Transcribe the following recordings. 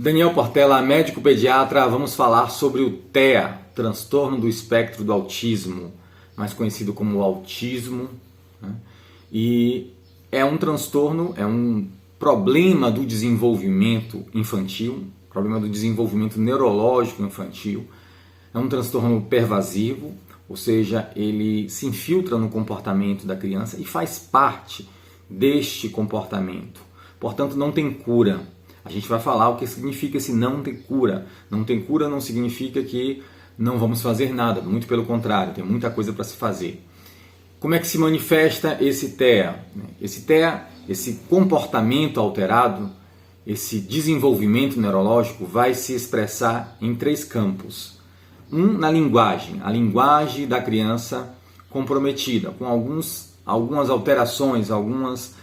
Daniel Portela, médico pediatra, vamos falar sobre o TEA, transtorno do espectro do autismo, mais conhecido como autismo, né? E é um transtorno, é um problema do desenvolvimento infantil, problema do desenvolvimento neurológico infantil, é um transtorno pervasivo, ou seja, ele se infiltra no comportamento da criança e faz parte deste comportamento, portanto não tem cura. A gente vai falar o que significa esse não ter cura. Não tem cura não significa que não vamos fazer nada, muito pelo contrário, tem muita coisa para se fazer. Como é que se manifesta esse TEA? Esse TEA, esse comportamento alterado, esse desenvolvimento neurológico vai se expressar em 3 campos. Na linguagem, a linguagem da criança comprometida, com algumas alterações, algumas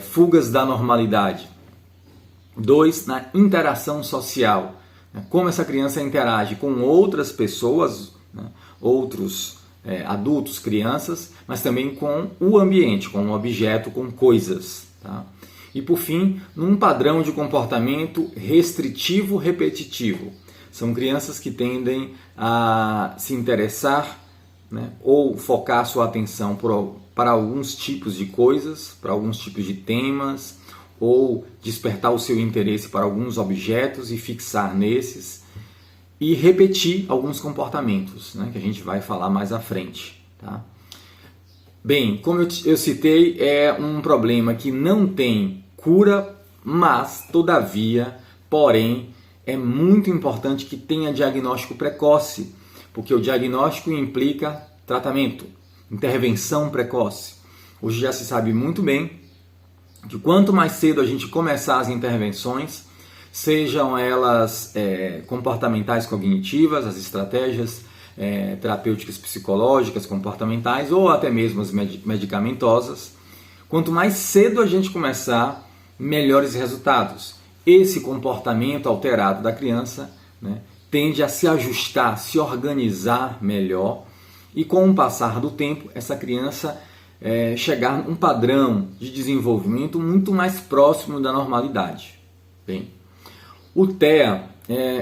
fugas da normalidade. 2, na interação social, como essa criança interage com outras pessoas, outros adultos, crianças, mas também com o ambiente, com o objeto, com coisas. Tá? E por fim, num padrão de comportamento restritivo repetitivo. São crianças que tendem a se interessar, ou focar sua atenção para alguns tipos de coisas, para alguns tipos de temas, ou despertar o seu interesse para alguns objetos e fixar nesses, e repetir alguns comportamentos, que a gente vai falar mais à frente. Tá? Bem, como eu citei, é um problema que não tem cura, mas, todavia, porém, é muito importante que tenha diagnóstico precoce, porque o diagnóstico implica tratamento, intervenção precoce. Hoje já se sabe muito bem que quanto mais cedo a gente começar as intervenções, sejam elas comportamentais cognitivas, as estratégias terapêuticas psicológicas, comportamentais ou até mesmo as medicamentosas, quanto mais cedo a gente começar, melhores resultados. Esse comportamento alterado da criança tende a se ajustar, se organizar melhor e com o passar do tempo, essa criança chegar a um padrão de desenvolvimento muito mais próximo da normalidade. Bem, o TEA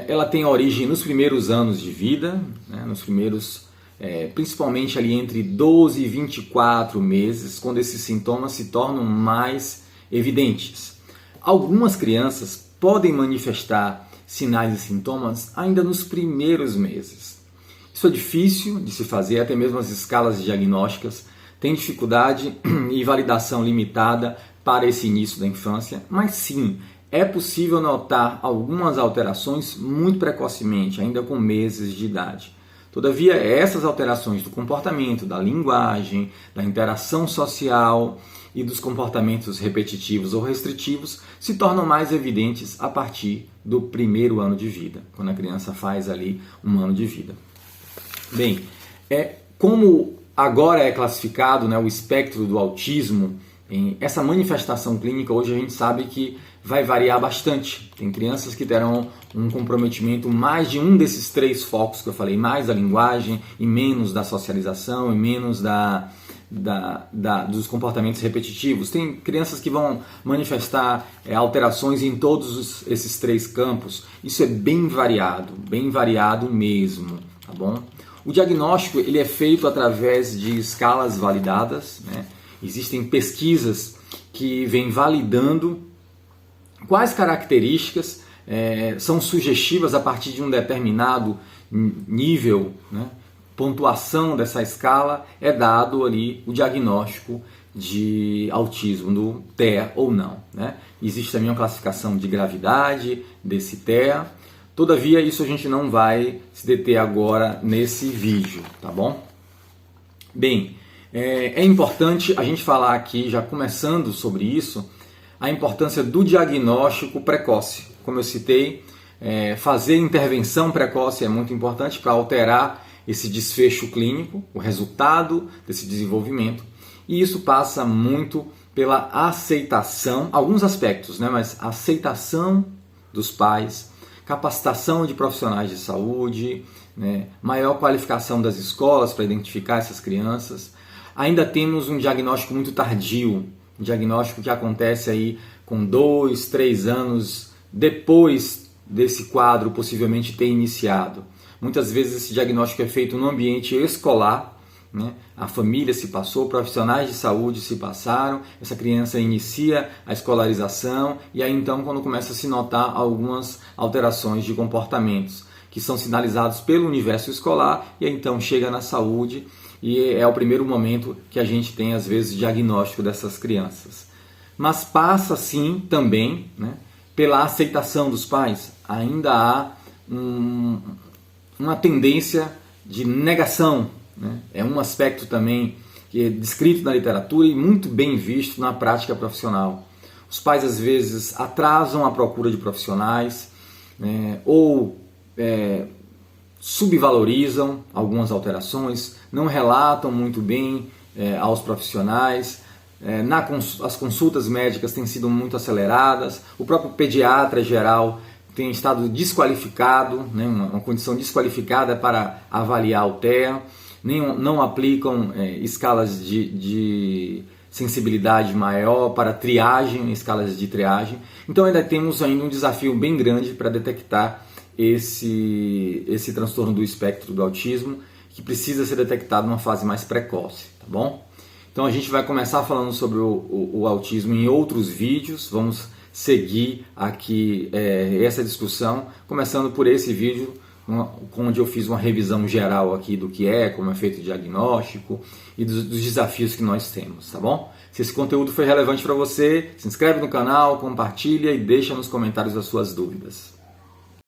ela tem origem nos primeiros anos de vida, nos primeiros, principalmente ali entre 12 e 24 meses, quando esses sintomas se tornam mais evidentes. Algumas crianças podem manifestar sinais e sintomas ainda nos primeiros meses. Isso é difícil de se fazer, até mesmo as escalas diagnósticas têm dificuldade e validação limitada para esse início da infância, mas sim, é possível notar algumas alterações muito precocemente, ainda com meses de idade. Todavia, essas alterações do comportamento, da linguagem, da interação social e dos comportamentos repetitivos ou restritivos se tornam mais evidentes a partir do primeiro ano de vida, quando a criança faz ali 1 ano de vida. Bem, como agora é classificado o espectro do autismo, essa manifestação clínica hoje a gente sabe que vai variar bastante. Tem crianças que terão um comprometimento mais de um desses 3 focos que eu falei, mais da linguagem e menos da socialização e menos dos comportamentos repetitivos. Tem crianças que vão manifestar alterações em todos esses 3 campos. Isso é bem variado mesmo, tá bom? O diagnóstico ele é feito através de escalas validadas, Existem pesquisas que vêm validando quais características são sugestivas a partir de um determinado nível, pontuação dessa escala, é dado ali o diagnóstico de autismo, do TEA ou não. Existe também uma classificação de gravidade desse TEA. Todavia, isso a gente não vai se deter agora nesse vídeo, tá bom? Bem, é importante a gente falar aqui, já começando sobre isso, a importância do diagnóstico precoce. Como eu citei, fazer intervenção precoce é muito importante para alterar esse desfecho clínico, o resultado desse desenvolvimento. E isso passa muito pela aceitação, alguns aspectos, mas aceitação dos pais, capacitação de profissionais de saúde, maior qualificação das escolas para identificar essas crianças. Ainda temos um diagnóstico muito tardio, um diagnóstico que acontece aí com 2, 3 anos depois desse quadro possivelmente ter iniciado? Muitas vezes esse diagnóstico é feito no ambiente escolar, né? A família se passou, profissionais de saúde se passaram, essa criança inicia a escolarização e aí então quando começa a se notar algumas alterações de comportamentos que são sinalizados pelo universo escolar e aí então chega na saúde e é o primeiro momento que a gente tem às vezes diagnóstico dessas crianças. Mas passa sim também, né, pela aceitação dos pais. Ainda há uma tendência de negação, né? É um aspecto também que é descrito na literatura e muito bem visto na prática profissional. Os pais às vezes atrasam a procura de profissionais, né, ou subvalorizam algumas alterações, não relatam muito bem aos profissionais. As consultas médicas têm sido muito aceleradas, o próprio pediatra geral tem estado desqualificado, né, uma condição desqualificada para avaliar o TEA, não aplicam escalas de sensibilidade maior para triagem, escalas de triagem. Então ainda temos ainda um desafio bem grande para detectar esse transtorno do espectro do autismo, que precisa ser detectado numa fase mais precoce, tá bom? Então a gente vai começar falando sobre o autismo em outros vídeos, vamos seguir aqui essa discussão, começando por esse vídeo, onde eu fiz uma revisão geral aqui do que como é feito o diagnóstico e dos desafios que nós temos, tá bom? Se esse conteúdo foi relevante para você, se inscreve no canal, compartilha e deixa nos comentários as suas dúvidas.